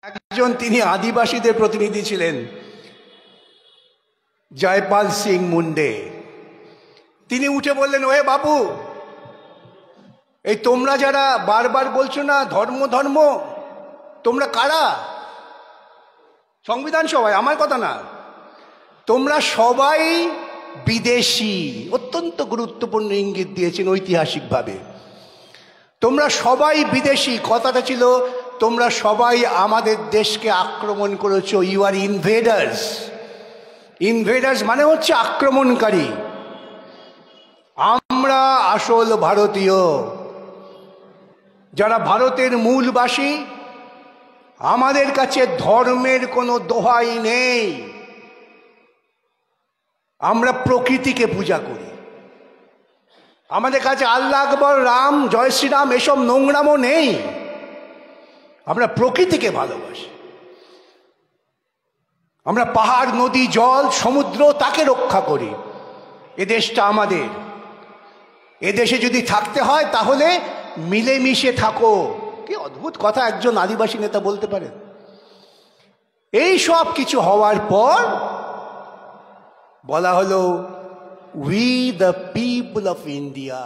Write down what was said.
একজন তিনি আদিবাসীদের প্রতিনিধি ছিলেন, জয়পাল সিং মুন্ডে। তিনি উঠে বললেন, ওহে বাবু, এই তোমরা যারা বারবার বলছো না ধর্ম ধর্ম, তোমরা কারা? সংবিধান সভায়, আমার কথা না, তোমরা সবাই বিদেশি। অত্যন্ত গুরুত্বপূর্ণ ইঙ্গিত দিয়েছেন ঐতিহাসিকভাবে। তোমরা সবাই বিদেশি, কথাটা ছিল তোমরা সবাই আমাদের দেশকে আক্রমণ করেছো। ইউ আর ইনভেডার্স। ইনভেডার্স মানে হচ্ছে আক্রমণকারী। আমরা আসল ভারতীয়, যারা ভারতের মূলবাসী, আমাদের কাছে ধর্মের কোনো দোহাই নেই। আমরা প্রকৃতিকে পূজা করি। আমাদের কাছে আল্লাহ আকবর, রাম, জয় শ্রীরাম এসব নোংরামও নেই। আমরা প্রকৃতিকে ভালোবাসি। আমরা পাহাড়, নদী, জল, সমুদ্র তাকে রক্ষা করি। এ দেশটা আমাদের। এ দেশে যদি থাকতে হয় তাহলে মিলেমিশে থাকো। কি অদ্ভুত কথা একজন আদিবাসী নেতা বলতে পারেন। এই সব কিছু হওয়ার পর বলা হলো, we the people of India.